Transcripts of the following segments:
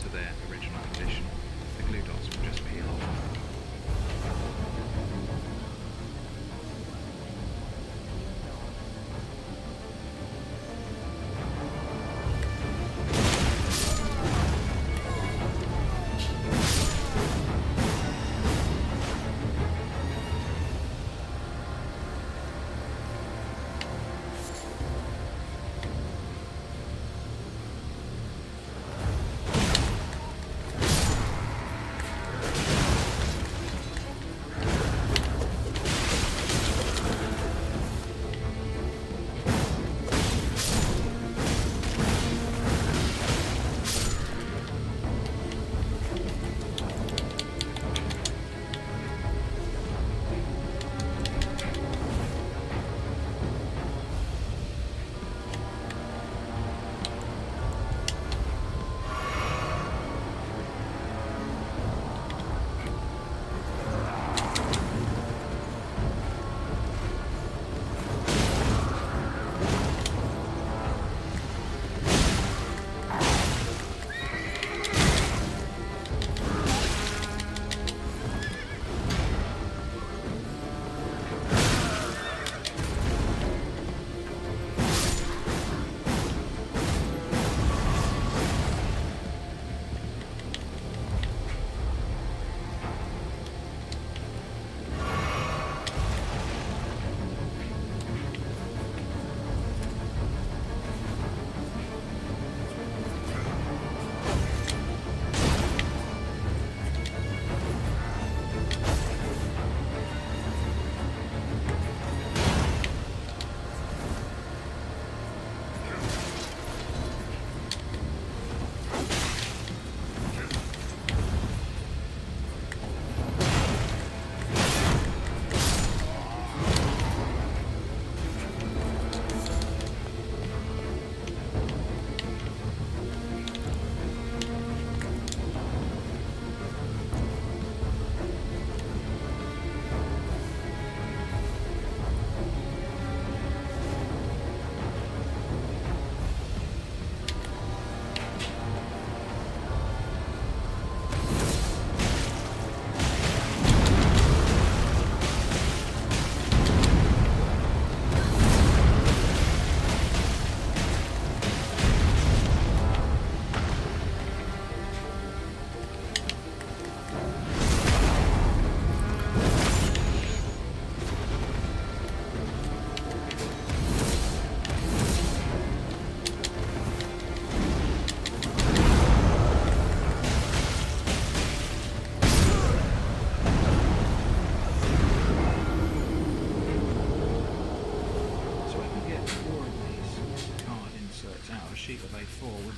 to their original condition, the glue dots will just peel off.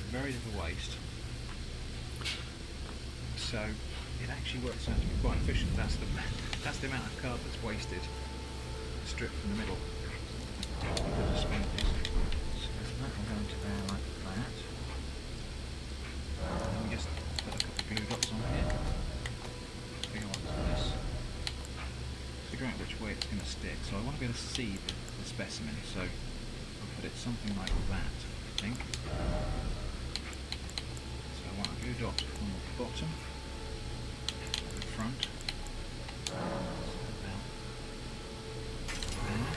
Very little waste, so it actually works out to be quite efficient. That's the amount of card that's wasted, stripped from the middle. So there's nothing going to there like that. And we just put a couple of glue dots on here. Figure out this. Figure out which way it's going to stick. So I want to be able to see the specimen. So I'll put it something like that, I think. Glue dot on the bottom, the front, about there,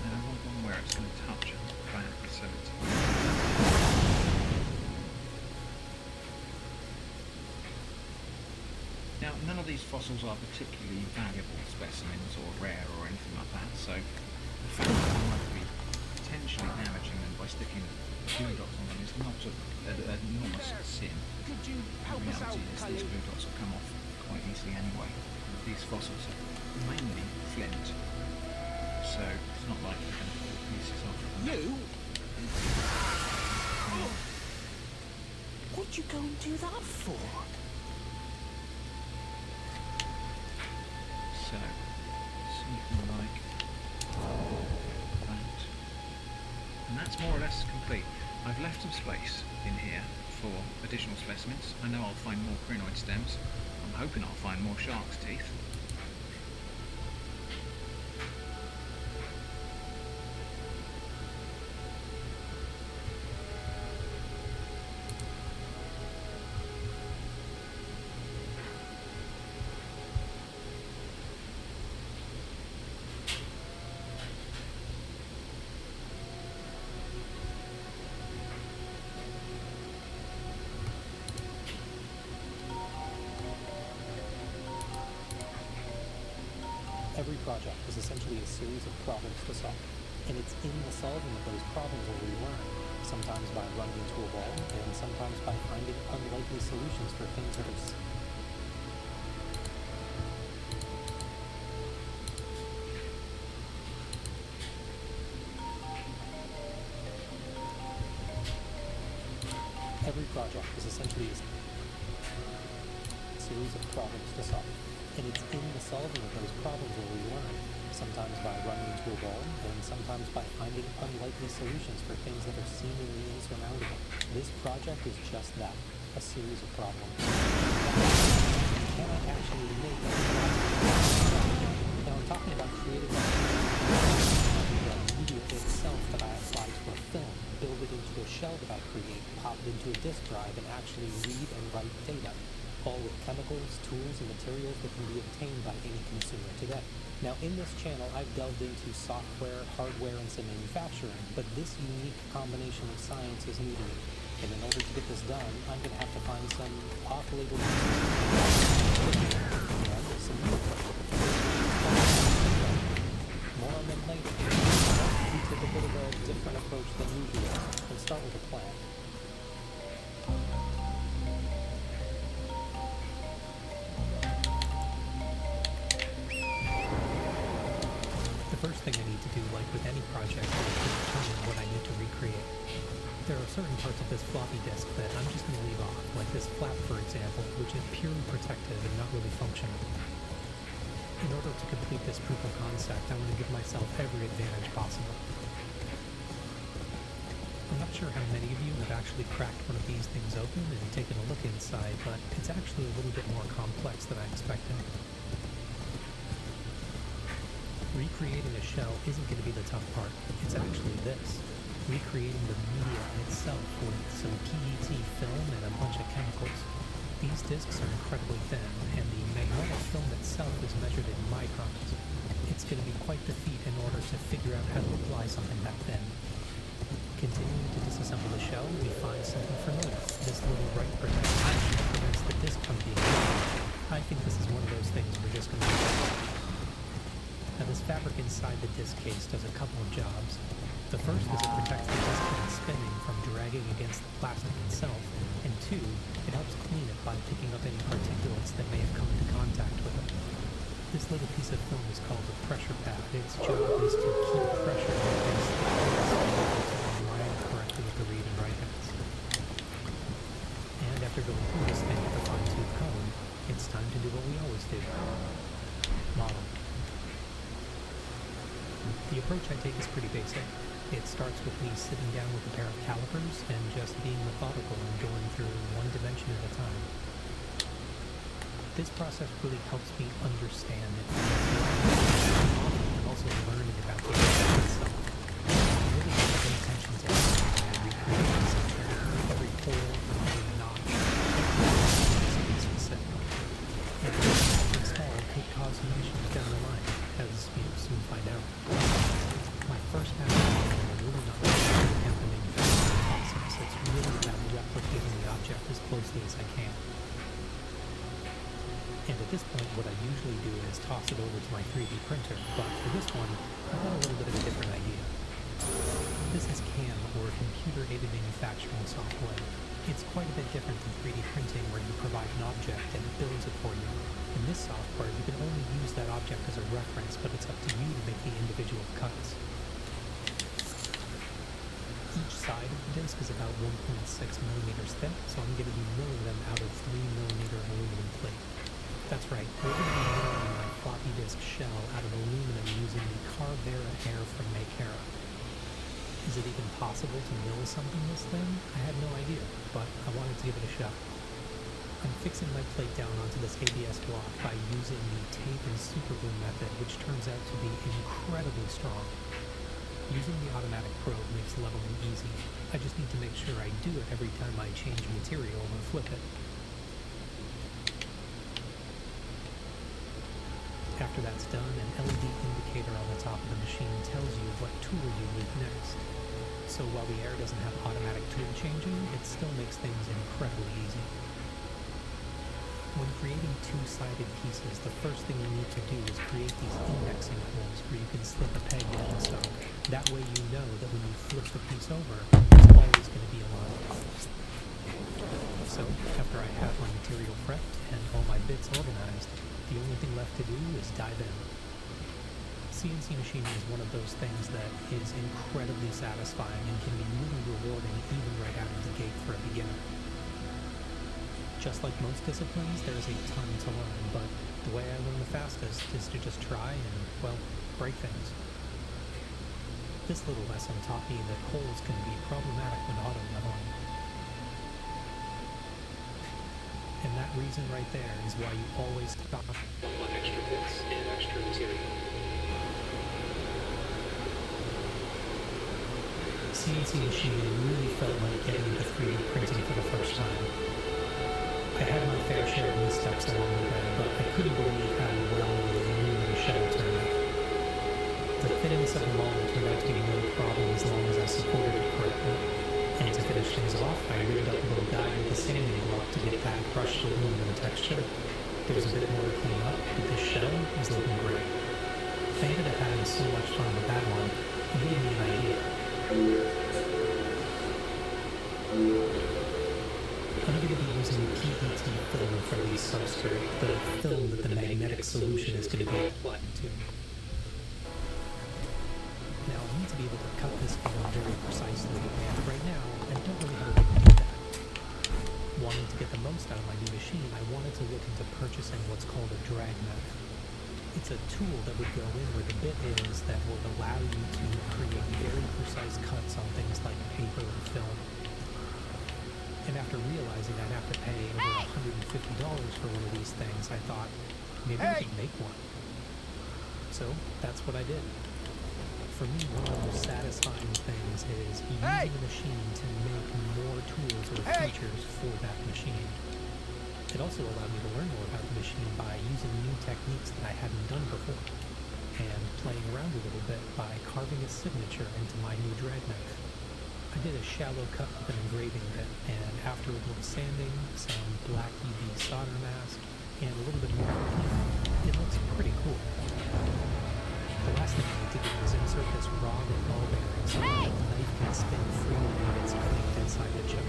and I want one where it's going to touch at the back, so it's now none of these fossils are particularly valuable specimens or rare or anything like that, so the fact that I might be potentially damaging them by sticking glue dots on them is not an enormous sin. The reality is these glue dots will come off quite easily anyway. These fossils are mainly flint, so it's not like they're going to pull pieces off of them. You? What'd you go and do that for? So, something like that. And that's more or less complete. I've left some space in here for additional specimens. I know I'll find more crinoid stems. I'm hoping I'll find more shark's teeth. Every project is essentially a series of problems to solve, and it's in the solving of those problems where we learn, sometimes by running into a wall, and sometimes by finding unlikely solutions for things that are Every project is essentially a series of problems to solve, and it's in the solving of those problems where we learn, sometimes by running into a wall, and sometimes by finding unlikely solutions for things that are seemingly insurmountable. This project is just that, a series of problems. Can I actually make a Now I'm talking about creative media itself that I apply to a film, build it into a shell that I create, pop it into a disk drive, and actually read and write data, all with chemicals, tools, and materials that can be obtained by any consumer today. Now in this channel, I've delved into software, hardware, and some manufacturing, but this unique combination of science is new to me. And in order to get this done, I'm going to have to find some off-label and some more on them later. We take a bit of a different approach than usual and start with a plan. The first thing I need to do, like with any project, is to determine what I need to recreate. There are certain parts of this floppy disk that I'm just going to leave off, like this flap, for example, which is purely protective and not really functional. In order to complete this proof of concept, I want to give myself every advantage possible. I'm not sure how many of you have actually cracked one of these things open and taken a look inside, but it's actually a little bit more complex than I expected. Recreating a shell isn't going to be the tough part. It's actually this. Recreating the media itself with some PET film and a bunch of chemicals. These discs are incredibly thin, and the magnetic film itself is measured in microns. It's going to be quite the feat in order to figure out how to apply something that thin. Continuing to disassemble the shell, we find something familiar. This little right protection that prevents the disc from being moved. I think this is one of those things we're just going to do. Now this fabric inside the disc case does a couple of jobs. The first is it protects the disc from spinning from dragging against the plastic itself, and two, it helps clean it by picking up any particulates that may have come into contact with it. This little piece of film is called a pressure pad. Its job is to keep pressure against the disc to align correctly with the read and write heads. And after going through this thing with a fine-tooth comb, it's time to do what we always do. Model. The approach I take is pretty basic. It starts with me sitting down with a pair of calipers and just being methodical and going through one dimension at a time. This process really helps me understand it, and also learning about the object itself. I really pay attention to everything when I recreate this object, every hole, every notch, everything specific. And something small could cause some issues down the line, as you'll soon find out. My first pass is really not about the manufacturing process. It's really about replicating the object as closely as I can. And at this point, what I usually do is toss it over to my 3D printer, but for this one, I've got a little bit of a different idea. This is CAM, or Computer-Aided Manufacturing Software. It's quite a bit different than 3D printing, where you provide an object and it builds it for you. In this software, you can only use that object as a reference, but it's up to you to make the individual cuts. Each side of the disc is about 1.6 millimeters thick, so I'm going to be milling them out of 3 millimeter aluminum plate. That's right, we're going to be milling my floppy disk shell out of aluminum using the Carvera Air from Makera. Is it even possible to mill something this thin? I had no idea, but I wanted to give it a shot. I'm fixing my plate down onto this ABS block by using the tape and superglue method, which turns out to be incredibly strong. Using the automatic probe makes leveling easy. I just need to make sure I do it every time I change material or flip it. After that's done, an LED indicator on the top of the machine tells you what tool you need next. So while the Air doesn't have automatic tool changing, it still makes things incredibly easy. When creating two-sided pieces, the first thing you need to do is create these indexing holes where you can slip a peg in, so that way you know that when you flip the piece over, it's always going to be aligned. So after I have my material prepped and all my bits organized, the only thing left to do is dive in. CNC machining is one of those things that is incredibly satisfying and can be really rewarding even right out of the gate for a beginner. Just like most disciplines, there's a ton to learn, but the way I learn the fastest is to just try and, well, break things. This little lesson taught me that holes can be problematic when auto leveling. And that reason right there is why you always stop on extra bits and extra material. CNC machining really felt like getting into 3D printing for the first time. I had my fair share of missteps along the way, but I couldn't believe how well the new shell turned out. The fittings of the mold turned out to be no problem as long as I supported it correctly. And to finish things off, I rigged up a little guide with a sanding block to get that brushed aluminum texture. There's a bit more to clean up, but this shell is looking great. I ended up having so much fun with that one, it gave me an idea. I'm going to be using PET film for the substrate, the film that the magnetic solution is going to be applied to. Now, I need to be able to cut this film very precisely, and right now, I don't really have a way to do that. Wanting to get the most out of my new machine, I wanted to look into purchasing what's called a drag knife. It's a tool that would go in where the bit is that will allow you to create very precise cuts on things like paper and film. And after realizing I'd have to pay over $150 for one of these things, I thought, maybe I could make one. So, that's what I did. For me, one of the most satisfying things is using a machine to make more tools or features for that machine. It also allowed me to learn more about the machine by using new techniques that I hadn't done before, and playing around a little bit by carving a signature into my new drag knife. I did a shallow cut with an engraving bit, and after a little sanding, some black UV solder mask, and a little bit more paint, it looks pretty cool. The last thing I need to do is insert this rod and ball bearing so that the knife can spin freely when it's clamped inside the chip.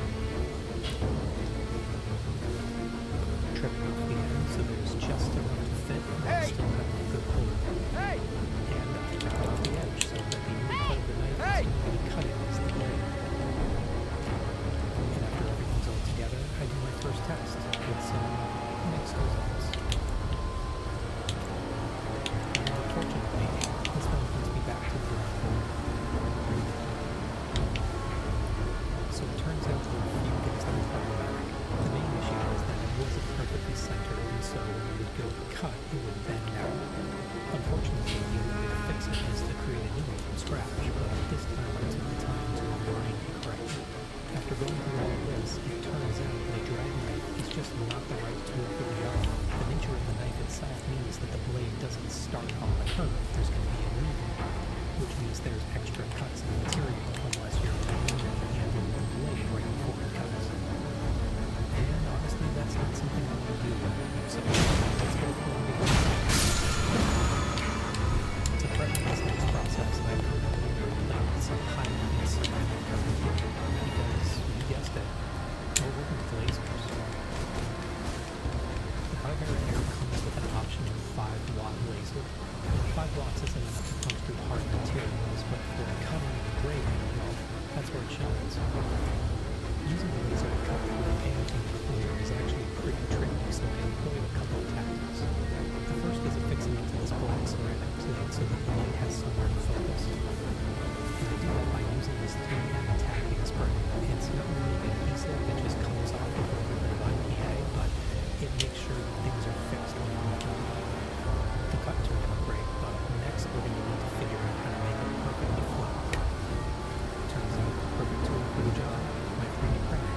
Trimming off the end so there's just enough to fit and still have a good hold. And I took off the edge so that the only part of the knife that's going to be cutting is the blade. And after everything's all together, I do my first test with some mixed results. And unfortunately, this one puts me back to the So it turns out there are a few things that are problematic. The main issue is that it wasn't perfectly centered, and so when you would go to cut, it would bend out. Unfortunately, the only way to fix it is to create a new one from scratch, but this time I took the time to align it correctly. After going through all of this, it turns out that a drag knife is just not the right tool for the job. The nature of the knife itself means that the blade doesn't start on the curve. There's going to be a movement, which means there's extra cuts in the material unless you're handling the blade right before it cuts. And honestly, that's not something I want to do. So let's go for the To prep this next process, I currently playing with some high-end ceramic cutting because, you guessed it, we're working with lasers. The Carvera Air comes with an option of 5-watt laser. 5 watts isn't enough to punch through hard materials, but for cutting and engraving, well, that's where it shines. Using the laser to cut through the painting clear is actually pretty tricky, so I employed a couple of tactics. The first is affixing it to this black ceramic plate so that the light has somewhere to focus. And I do that by using this 3M tacking spray. It's not really adhesive, it just comes off with a little bit of IPA, but it makes sure that things are fixed when you do it. The cut turned out great, but next we're going to need to figure out how to make it perfectly flat. Turns out the perfect tool for the job, my 3D printer.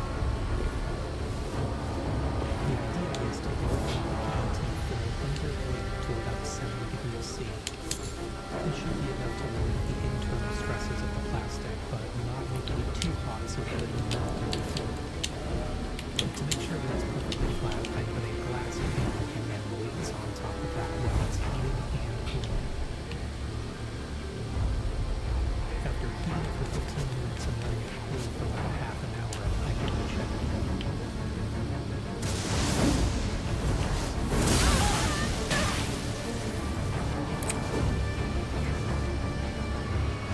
spin it for 15 minutes and letting it cool for about a half an hour, I give it a check.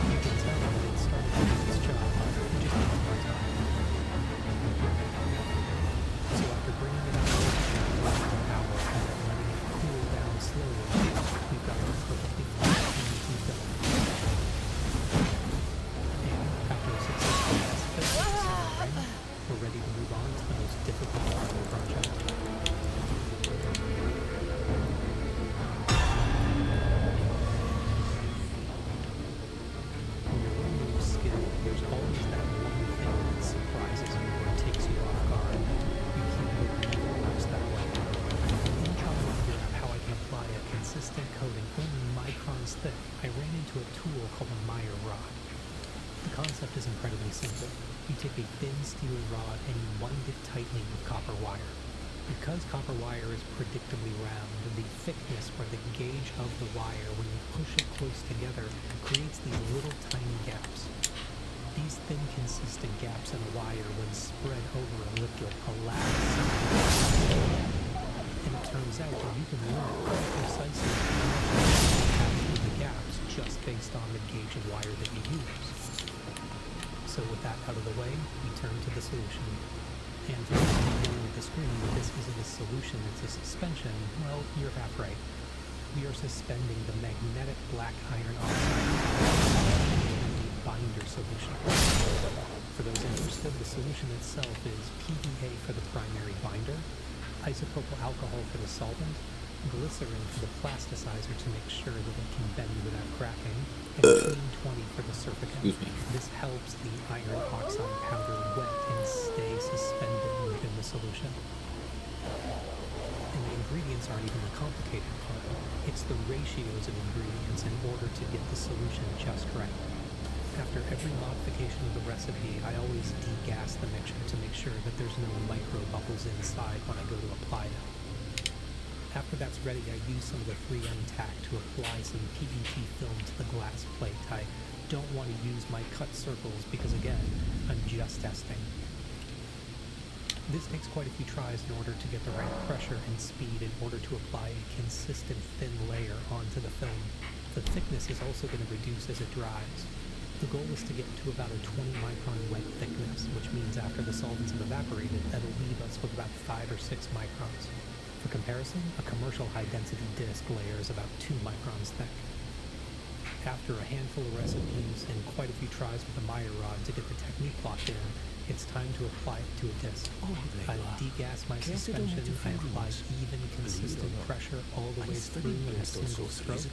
You can tell that it started to do its job, but it just needs more time. So after bringing it out of the oven for about an hour and then letting it cool down slowly, we've got a perfectly flat PVC film. And after a successful test fit with the center ring, we're ready to move on to the most difficult part of the project. When you're learning a new skill, there's always that one thing that surprises you or takes you off guard. You keep hoping it works that way. In trying to figure out how I can apply a consistent coating only microns thick, I ran into a tool called a Meyer rod. The concept is incredibly simple. You take a thin steel rod and you wind it tightly with copper wire. Because copper wire is predictably round, the thickness or the gauge of the wire when you push it close together creates these little tiny gaps. These thin consistent gaps in a wire when spread over a liquid allow and it turns out that you can learn quite precisely how much you have through the gaps just based on the gauge of wire that you use. So with that out of the way, we turn to the solution. And for those of you dealing with the screen, this isn't a solution, it's a suspension. Well, you're half right. We are suspending the magnetic black iron oxide in a binder solution. For those interested, the solution itself is PVA for the primary binder, isopropyl alcohol for the solvent, glycerin for the plasticizer to make sure that it can bend without cracking, and clean 20 for the surfactant. Excuse me. This helps the iron oxide powder wet and stay suspended within the solution. And the ingredients aren't even the complicated part. It's the ratios of ingredients in order to get the solution just right. After every modification of the recipe, I always degas the mixture to make sure that there's no micro bubbles inside when I go to apply it. After that's ready, I use some of the 3M tack to apply some PET film to the glass plate. I don't want to use my cut circles because, again, I'm just testing. This takes quite a few tries in order to get the right pressure and speed in order to apply a consistent thin layer onto the film. The thickness is also going to reduce as it dries. The goal is to get to about a 20 micron wet thickness, which means after the solvents have evaporated, that'll leave us with about 5 or 6 microns. For comparison, a commercial high-density disc layer is about 2 microns thick. After a handful of recipes and quite a few tries with the Meyer rod to get the technique locked in, it's time to apply it to a disc. I degas my suspension, I apply even, consistent pressure all the way through in a single stroke,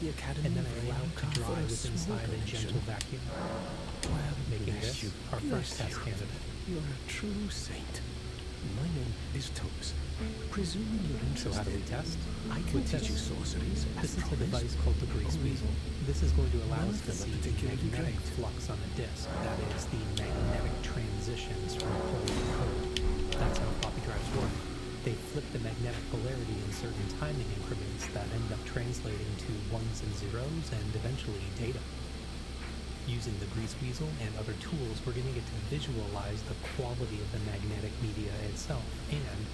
and then I allow it to dry with inside a gentle vacuum, making this our first test candidate. You're a true saint. My name is Toes. Presuming you're So how do we test? I can teach you sorceries. This is a device called the grease weasel. This is going to allow us to see the magnetic flux on the disc. That is, the magnetic transitions from pole to pole. That's how floppy drives work. They flip the magnetic polarity in certain timing increments that end up translating to ones and zeros and eventually data. Using the grease weasel and other tools, we're going to get to visualize the quality of the magnetic media itself and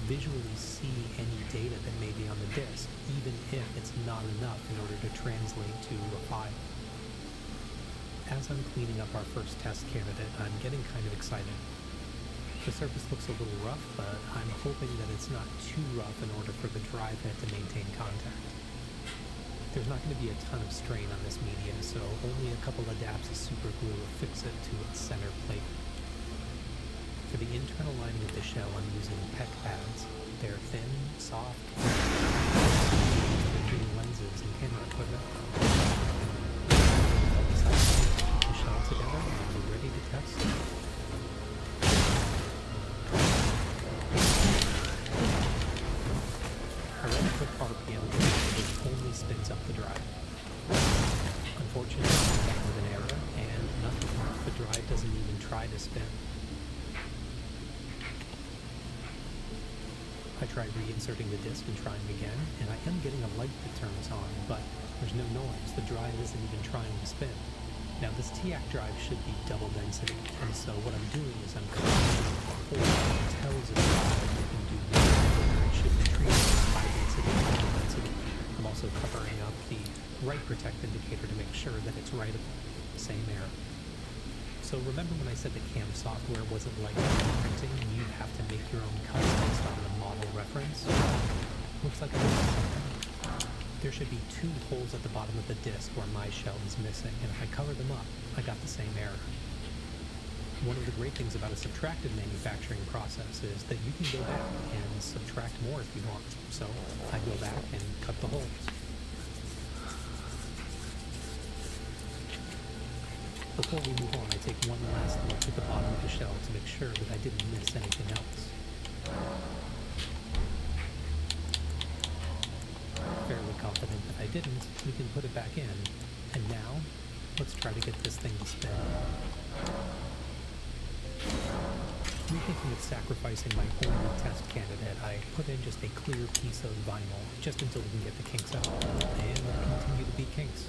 visually see any data that may be on the disk, even if it's not enough in order to translate to a file. As I'm cleaning up our first test candidate, I'm getting kind of excited. The surface looks a little rough, but I'm hoping that it's not too rough in order for the drive head to maintain contact. There's not going to be a ton of strain on this media, so only a couple of dabs of super glue will fix it to its center plate. For the internal lining of the shell, I'm using PEC pads. They're thin, soft, for cleaning lenses and camera equipment. Decided to keep the shell together and we're ready to test. I run a quick RPM which only spins up the drive. Unfortunately, I met with an error and nothing. The drive doesn't even try to spin. I tried reinserting the disc and trying again, and I am getting a light that turns on, but there's no noise. The drive isn't even trying to spin. Now this TAC drive should be double density, and so what I'm doing is I'm covering the whole tells it that can do that, whether it should be treated as high density or double density. I'm also covering up the write protect indicator to make sure that it's writable. Same error. So remember when I said the CAM software wasn't like printing and you'd have to make your own cuts based on the model reference? Looks like I did something. There should be 2 holes at the bottom of the disk where my shell is missing, and if I cover them up, I got the same error. One of the great things about a subtractive manufacturing process is that you can go back and subtract more if you want. So I go back and cut the holes. Before we move on, I take one last look at the bottom of the shell to make sure that I didn't miss anything else. Fairly confident that I didn't, we can put it back in. And now, let's try to get this thing to spin. Rethinking of sacrificing my only test candidate, I put in just a clear piece of vinyl, just until we can get the kinks out, and continue to be kinks.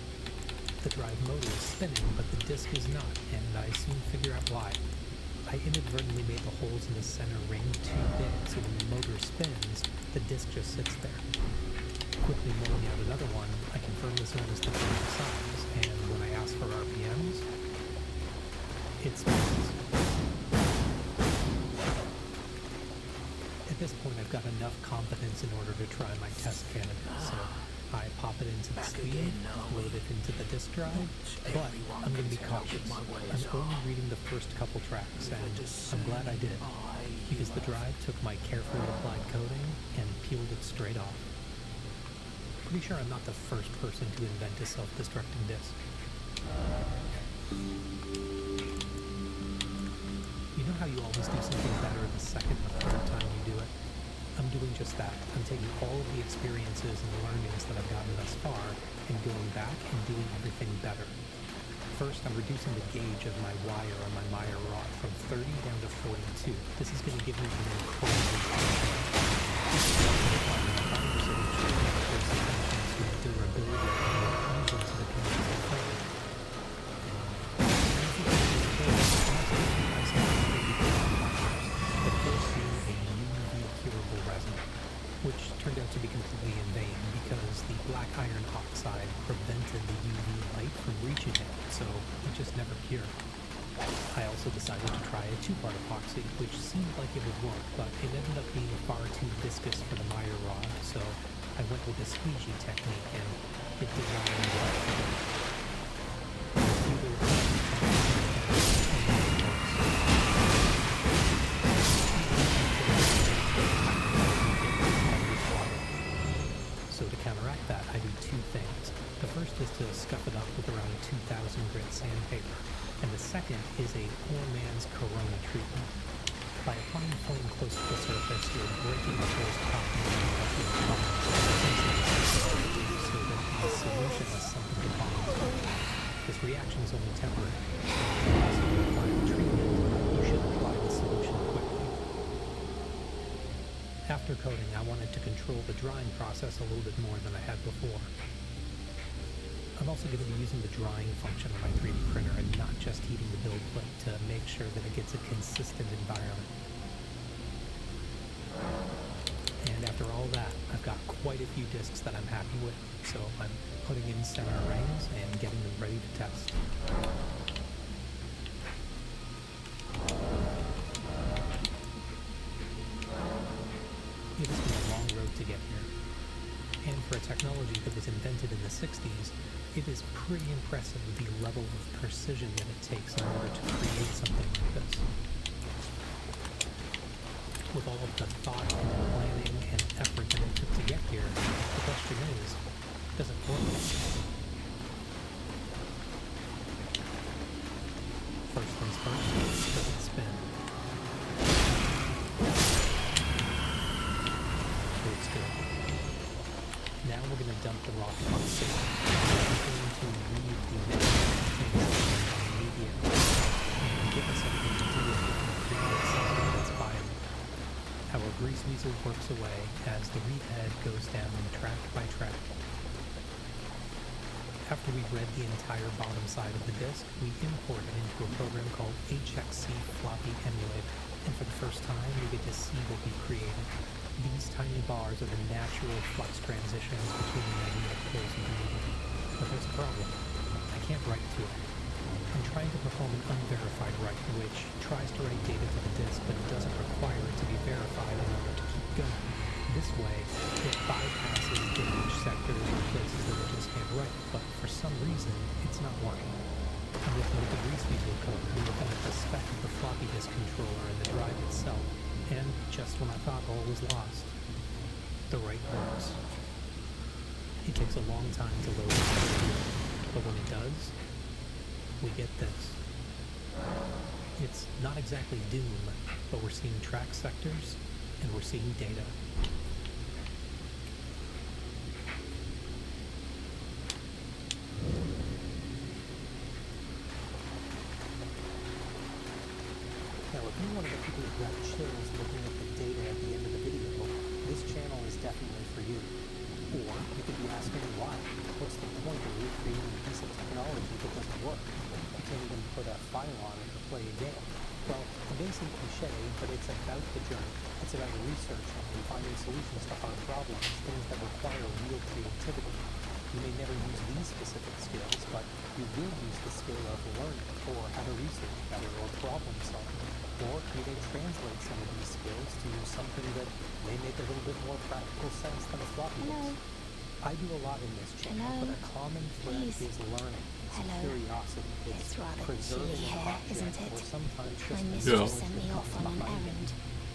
The drive motor is spinning, but the disk is not, and I soon figure out why. I inadvertently made the holes in the center ring too big, so when the motor spins, the disk just sits there. Quickly milling out another one, I confirm this one is the correct size, and when I ask for RPMs, it spins. At this point, I've got enough confidence in order to try my test candidate, so I pop it into the sleeve, load it into the disk drive, but I'm going to be cautious. I'm only reading the first couple tracks, and I'm glad I did, because the drive took my carefully applied coating and peeled it straight off. Pretty sure I'm not the first person to invent a self-destructing disk. You know how you always do something better the second or third time you do it? I'm doing just that. I'm taking all of the experiences and learnings that I've gotten thus far and going back and doing everything better. First, I'm reducing the gauge of my wire on my Meyer rod from 30 down to 42. This is going to give me an incredible durability and comes into the connection frame. Which turned out to be completely in vain because the black iron oxide prevented the UV light from reaching it, so it just never cured. I also decided to try a 2-part epoxy, which seemed like it would work, but it ended up being far too viscous for the Meyer rod, so I went with the squeegee technique, and it did not end well. So to counteract that, I do 2 things. The first is to scuff it up with around 2,000 grit sandpaper, and the second is a poor man's corona treatment. By applying flame close to the surface, you're breaking the first top layer of your bond, so that the solution is something to bond to. This reaction is only temporary. As you apply the treatment, you should apply the solution quickly. After coating, I wanted to control the drying process a little bit more than I had before. I'm also going to be using the drying function on my 3D printer and not just heating the build plate to make sure that it gets a consistent environment. And after all that, I've got quite a few discs that I'm happy with, so I'm putting in center rings and getting them ready to test. It has been a long road to get here, and for a technology that was invented in the 60s, it is pretty impressive the level of precision that it takes in order to create something like this. With all of the thought and planning and effort that it took to get here, the question is, does it work? First things first, does it spin? Looks good. Now we're going to dump the raw epoxy. We're going to read the media and give us something to do with it and create something that's viable. Our grease weasel works away as the reed head goes down track by track. After we read the entire bottom side of the disk, we import it into a program called HXC Floppy Emulator, and for the first time we get to see what we created. These tiny bars are the natural flux transitions between the magnetic poles of the medium. But there's a problem. I can't write to it. I'm trying to perform an unverified write, which tries to write data to the disk, but it doesn't require it to be verified in order to keep going. This way, it bypasses damaged sectors or places that it just can't write, but for some reason, it's not working. I'm looking at the greaseweasel code, I'm looking at the spec of the floppy disk controller and the drive itself, and just when I thought all was lost, the write works. It takes a long time to load the video, but when it does, we get this. It's not exactly Doom, but we're seeing track sectors, and we're seeing data. Now, if you're one of the people who got chills looking at the data at the end of the video, this channel is definitely for you. Or you could be asking why. What's the point of recreating a piece of technology that doesn't work? You can't even put a file on it or play a game. Well, it may seem cliche, but it's about the journey. It's about researching and finding solutions to hard problems, things that require real creativity. You may never use these specific skills, but you will use the skill of learning, or how to research better, or problem solve. Or you may translate some of these skills to something that may make a little bit more practical sense than a floppy disk. I do a lot in this channel, but a common thread is learning. It's curiosity. It's rather preserving chilly an here, object, isn't it? or sometimes My just mistress sent me off on an errand,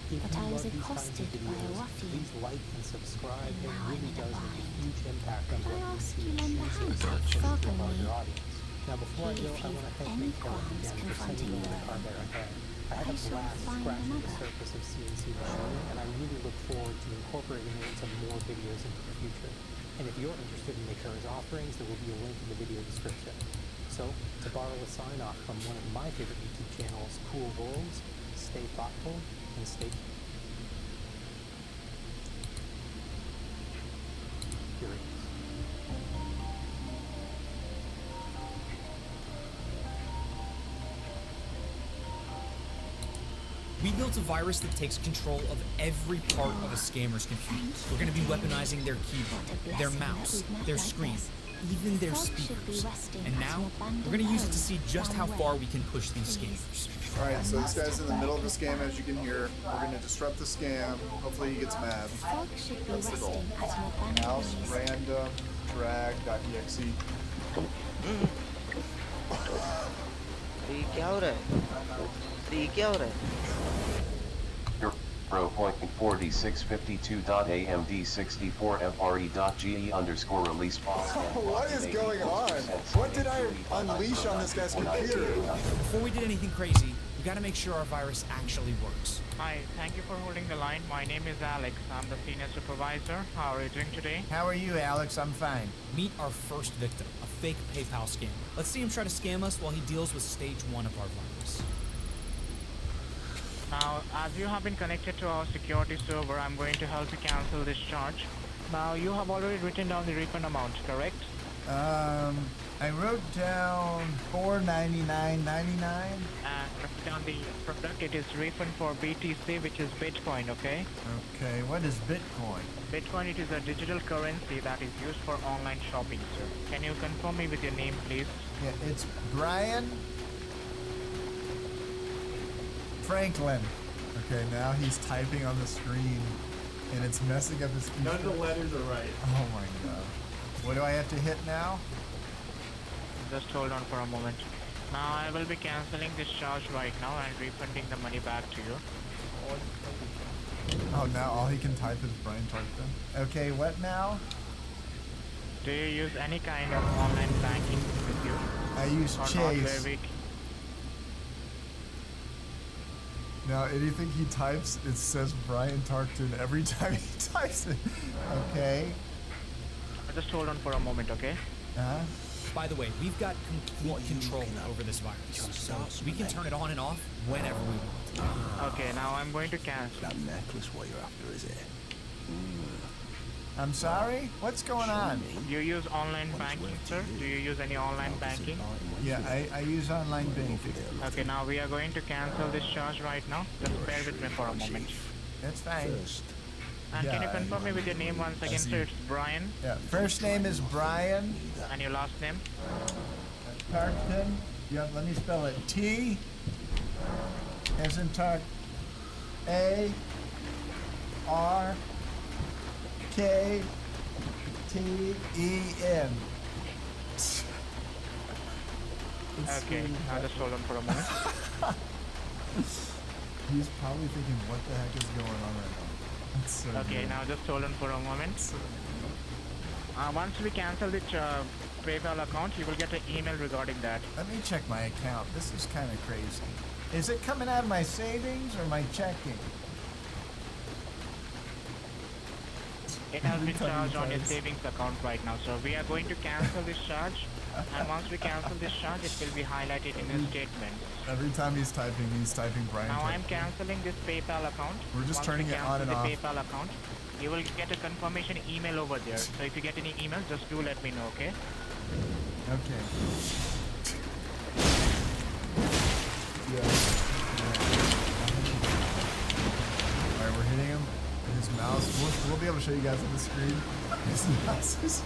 If but you I was love these kinds of accosted by a videos, ruffian. please like and subscribe. And It now I'm really in a does make a bind. huge impact on Could I what you ask see you and lend a choose hand to to push to a gargle me? larger audience. Now, before I If go, I you've want to thank any Nick Kelly qualms again for confronting sending over the your card own, ahead. I had I a shall blast find scratching the another. surface of CNC machining, and I really look forward to incorporating it into more videos into the future. And if you're interested in Nikura's offerings, there will be a link in the video description. So, to borrow a sign-off from one of my favorite YouTube channels, Cool Worlds, stay thoughtful and stay curious. We built a virus that takes control of every part of a scammer's computer. We're going to be weaponizing their keyboard, their mouse, their screen, even their speakers. And now, we're going to use it to see just how far we can push these scammers. Alright, so this guy's in the middle of the scam, as you can hear. We're going to disrupt the scam. Hopefully he gets mad. Frog should be That's the goal. resting at an abandoned Mouse, nest. random, drag.exe. Gì kéo đây? Pro point 4652.amd64fre.ge_release box. What is going on? What did I unleash on this guy's computer? Before we did anything crazy, we got to make sure our virus actually works. Hi, thank you for holding the line. My name is Alex. I'm the senior supervisor. How are you doing today? How are you, Alex? I'm fine. Meet our first victim, a fake PayPal scammer. Let's see him try to scam us while he deals with stage 1 of our virus. Now, as you have been connected to our security server, I'm going to help you cancel this charge. Now, you have already written down the refund amount, correct? I wrote down $499.99. And write down the product. It is refund for BTC, which is Bitcoin, okay? Okay, what is Bitcoin? Bitcoin, it is a digital currency that is used for online shopping, sir. Can you confirm me with your name, please? Yeah, it's Brian Franklin. Okay, now he's typing on the screen, and it's messing up his computer. None of the letters are right. Oh my god. What do I have to hit now? Just hold on for a moment. Now I will be cancelling this charge right now and refunding the money back to you. Oh, now all he can type is Brian Tarkton. Okay, what now? Do you use any kind of online banking with you? I use Or not Chase. very Now, anything he types, it says Brian Tarkton every time he types it. Okay. Just hold on for a moment, okay? By the way, we've got complete control over this virus, so we can turn it on and off whenever we want. Okay, now I'm going to cancel. That necklace what you're after, is it? I'm sorry? What's going on? You use online banking, sir? Do you use any online banking? Yeah, I use online banking. Okay, now we are going to cancel this charge right now. Just bear with me for a moment. That's fine. And can you Yeah, confirm me with your name once again, sir? It's Brian. Yeah, first name is Brian And your last name? Tarkton. Yeah, let me spell it. T as in Tark. A R K T E N. Okay, now just hold on for a moment. He's probably thinking, what the heck is going on right now? That's so Okay, good. now just hold on for a moment. Once we cancel the PayPal account, you will get an email regarding that. Let me check my account. This is kind of crazy. Is it coming out of my savings or my checking? It has been charged on your savings account right now, so we are going to cancel this charge. And once we cancel this charge, it will be highlighted in your statement. Every time he's typing Brian. Now I'm canceling this PayPal account. We're just Once turning we it on and cancel off. the PayPal account, you will get a confirmation email over there. So if you get any emails, just do let me know, okay? Okay. Alright, we're hitting him. His mouse. We'll be able to show you guys on the screen. His mouse is.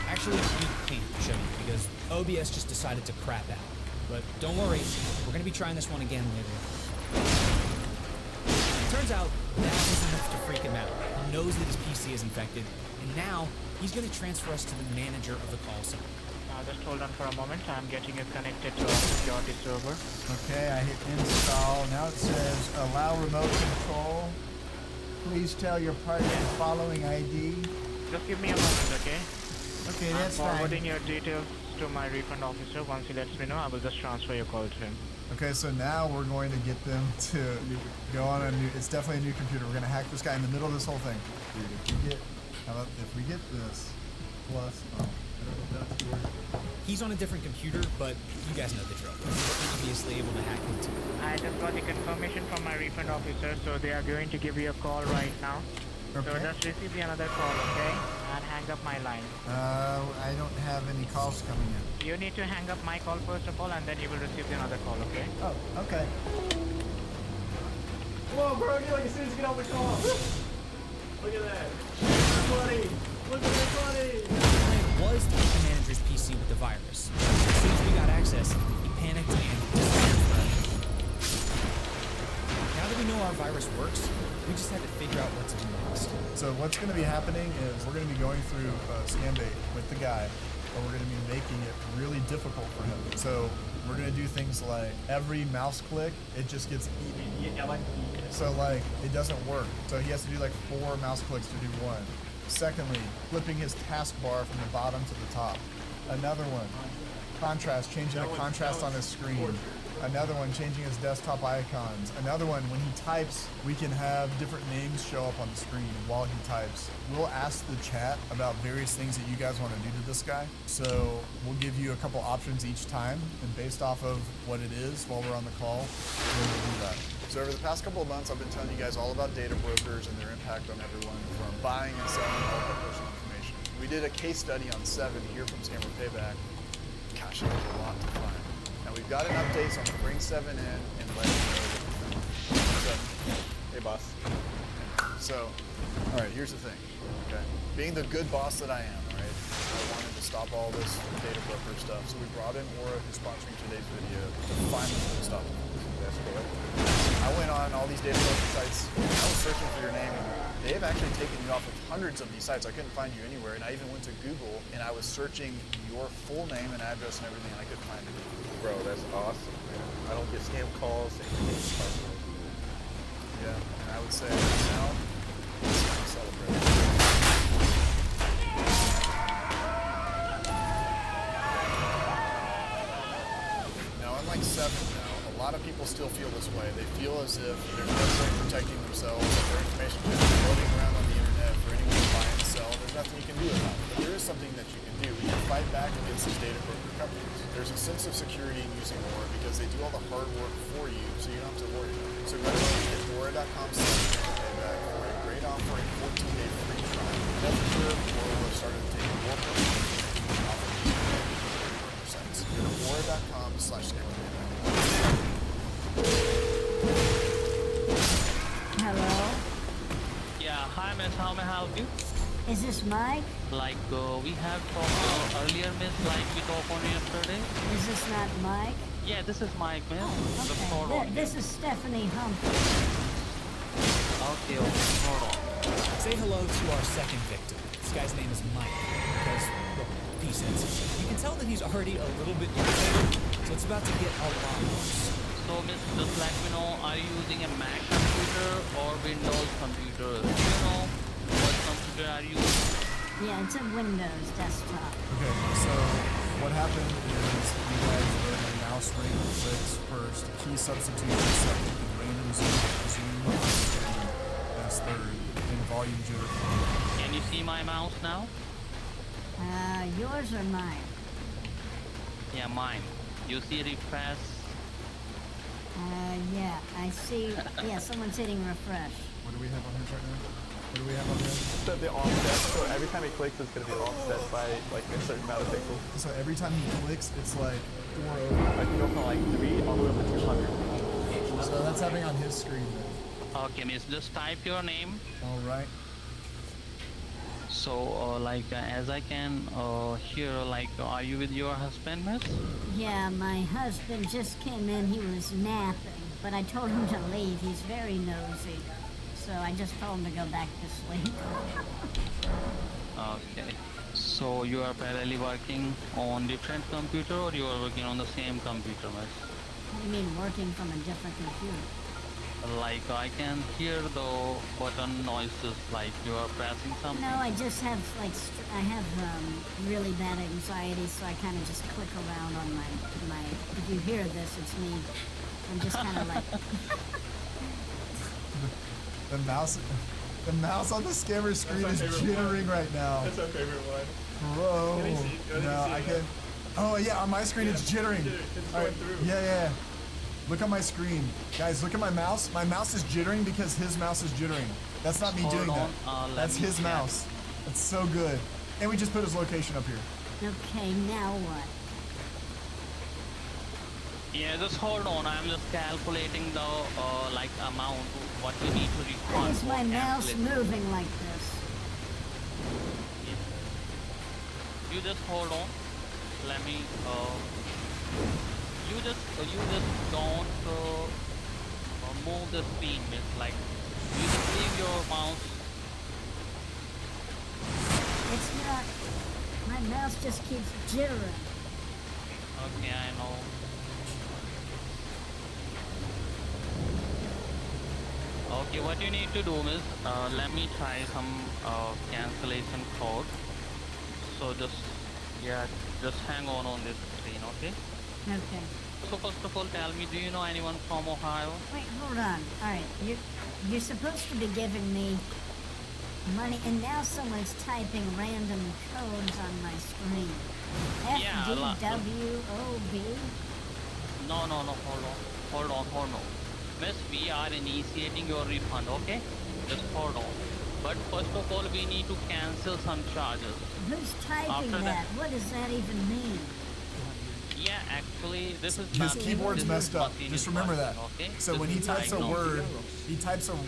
Actually, we can't show you because OBS just decided to crap out. But don't worry, we're gonna be trying this one again later. Turns out that was enough to freak him out. He knows that his PC is infected, and now he's gonna transfer us to the manager of the call center. Now just hold on for a moment. I'm getting it connected to our security server. Okay, I hit install. Now it says allow remote control. Please tell your partner the following ID. Just give me a moment, okay? Okay, I'm that's forwarding fine. your details to my refund officer. Once he lets me know, I will just transfer your call to him. Okay, so now we're going to get them to go on a new. It's definitely a new computer. We're gonna hack this guy in the middle of this whole thing. Dude, how about if we get this plus? He's on a different computer, but you guys know the drill. He's obviously able to hack into it. I just got the confirmation from my refund officer, so they are going to give you a call right now. So Okay. just receive the another call, okay? And hang up my line. I don't have any calls coming in. You need to hang up my call first of all, and then you will receive the another call, okay? Oh, okay. Come on, bro, get like as soon as you get off the call. Look at that. Money. Look at that money. It was to hit the manager's PC with the virus. As soon as we got access, he panicked and now that we know our virus works, we just had to figure out what to do next. So what's going to be happening is we're going to be going through scam bait with the guy, but we're going to be making it really difficult for him. So we're going to do things like every mouse click, it just gets eaten. Yeah, like So like it doesn't work. So he has to do like 4 mouse clicks to do one. Secondly, flipping his taskbar from the bottom to the top. Another one, contrast, changing the contrast on his screen. Another one, changing his desktop icons. Another one, when he types, we can have different names show up on the screen while he types. We'll ask the chat about various things that you guys want to do to this guy. So we'll give you a couple options each time, and based off of what it is while we're on the call, we'll do that. So over the past couple of months, I've been telling you guys all about data brokers and their impact on everyone from buying and selling all of our personal information. We did a case study on 7 here from Scammer Payback. Gosh, it was a lot to find. Now we've got an update, so I'm gonna bring 7 in and let you know. So, hey boss. So, all right, here's the thing, okay? Being the good boss that I am, all right, I wanted to stop all this data broker stuff, so we brought in Aura, who's sponsoring today's video, to finally stop it. That's correct. I went on all these data broker sites, I was searching for your name, and they've actually taken you off of hundreds of these sites. I couldn't find you anywhere, and I even went to Google, and I was searching your full name and address and everything, and I couldn't find it. Bro, that's awesome, man. I don't get scam calls. Yeah, and I would say now, let's celebrate. Now, unlike 7 now, a lot of people still feel this way. They feel as if there's no way of protecting themselves, that their information is floating around on the internet for anyone to buy and sell. There's nothing you can do about it. But there is something that you can do. do. We can fight back against these data broker companies. There's a sense of security in using Aura because they do all the hard work for you, so you don't have to worry about it. So go to Aura.com/payback for a great offer, a 14-day free trial. Never sure Aura will have started taking more percent off of these sites. Go to Aura.com/payback. Hello? Yeah, hi miss, how may I help you? Is this Mike? Like, we have talked earlier, miss, like we talked on yesterday. Is this not Mike? Yeah, this is Mike, miss. Just Okay. hold on. This is Stephanie Humphrey. Okay, hold on. Say hello to our second victim. This guy's name is Mike. Because, well, he says. You can tell that he's already a little bit irritated, so it's about to get a lot worse. So, miss, just let me know, are you using a Mac computer or Windows computer? Do you know what computer are you using? Yeah, it's a Windows desktop. Okay, so what happened is you guys did a mouse ring clicks first, key substitution second, and random zoom as third, and volume jitter. Can you see my mouse now? Yours or mine? Yeah, mine. You see refresh? Yeah, I see. Yeah, someone's hitting refresh. What do we have on his right now? What do we have on his? So the offset, so every time he clicks, it's going to be offset by like a certain amount of pixels. So every time he clicks, it's like 4 over. Like you go from like 3 all the way up to 200. So that's happening on his screen then. Okay, miss, just type your name. All right. So, as I can hear, like, are you with your husband, miss? Yeah, my husband just came in. He was napping, but I told him to leave. He's very nosy. So I just told him to go back to sleep. Okay. So you are parallelly working on different computer or you are working on the same computer, miss? What do you mean working from a different computer? Like I can hear the button noises like you are pressing something. No, I just have I have really bad anxiety, so I kind of just click around on my. If you hear this, it's me. I'm just kind of like. The mouse on the scammer screen is jittering right now. That's our favorite one. Bro, Can you see? no, I can't. Oh yeah, on my screen it's jittering. It's All going right, through. yeah. Look on my screen, guys. Look at my mouse. My mouse is jittering because his mouse is jittering. That's not me Hold doing on, that. let That's me his check. mouse. That's so good. And we just put his location up here. Okay, now what? Yeah, just hold on. I'm just calculating the amount what you need to refund. Why is my for mouse cancellation. moving like this? You just hold on. Let me. You just don't move the screen, miss. Like you just leave your mouse. It's not. My mouse just keeps jittering. Okay, I know. Okay, what you need to do is let me try some cancellation code. So just hang on this screen, okay? Okay. So first of all, tell me, do you know anyone from Ohio? Wait, hold on. All right, you're supposed to be giving me money, and now someone's typing random codes on my screen. Yeah, FDWOB. No, hold on. Miss, we are initiating your refund, okay? Just hold on. But first of all, we need to cancel some charges. Who's typing After that? that- What does that even mean? Yeah, actually, this is His nothing. keyboard's This messed is up. machine Just is remember working, that. Okay? So This when he is types a diagnosed.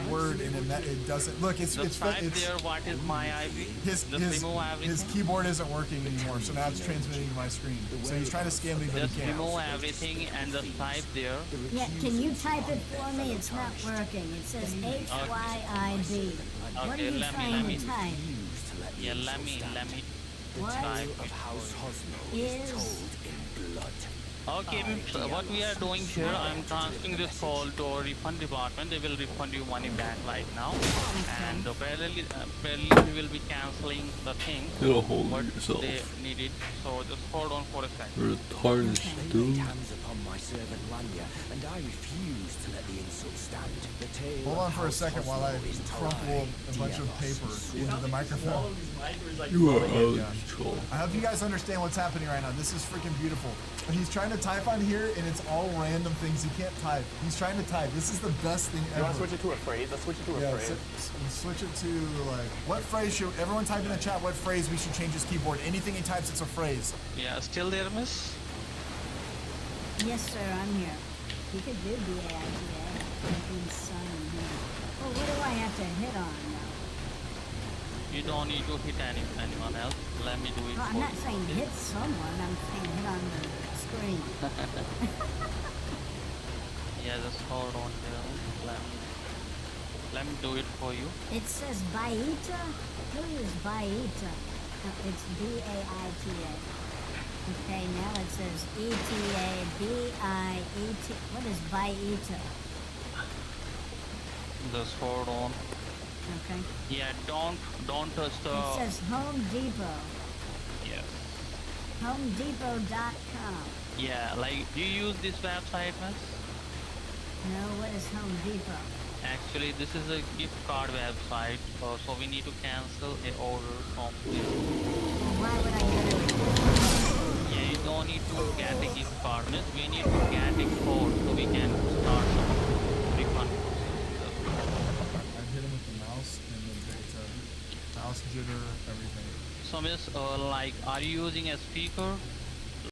word, and it doesn't. Look, it's Just type there what is my IP. his remove everything. his keyboard isn't working anymore. So now it's transmitting to my screen. So he's trying to scam me, but Just he can't. remove everything and just type there. Yeah, can you type it for me? It's not working. It says HYIB. What are Okay, you let trying me- to type? Yeah, let me What type it. is Okay, so what we are doing here, I'm transferring this call to our refund department. They will refund you money back right now. And parallelly we will be canceling the thing, You'll hold what yourself. they needed. So just hold on for a second. You're tarnished, dude. hands upon my servant Lanya, and I refuse to let the insult stand. The tale Hold of on for a House second while I Oslo is crumple a bunch of Diablos. paper into the microphone. You are out of control. I hope you guys understand what's happening right now. This is freaking beautiful. But he's trying to type on here, and it's all random things he can't type. He's trying to type. This is the best thing ever. You want to switch it to a phrase? Let's switch it to a phrase. Switch it to, like, what phrase should... Everyone type in the chat what phrase we should change his keyboard. Anything he types, it's a phrase. Yeah, still there, miss? Yes, sir, I'm here. You could do BAITA. Insane here. Oh, what do I have to hit on now? You don't need to hit anyone else. Let me do it Well, I'm for not you. saying hit someone. I'm saying hit on the screen. Yeah, just hold on here. Let me do it for you. It says Baita. Who is Baita? It's B-A-I-T-A. Okay, now it says E-T-A-B-I-E-T. What is Baita? Just hold on. Okay. Yeah, don't touch the. It says Home Depot. Yes. HomeDepot.com. Yeah, like, do you use this website, miss? No, what is Home Depot? Actually, this is a gift card website, so we need to cancel a order from this. Well, why would I get it? Yeah, you don't need to get a gift card, miss. We need to get a code so we can start some refund process. I hit him with the mouse and the data. Mouse jitter, everything. So, miss, like, are you using a speaker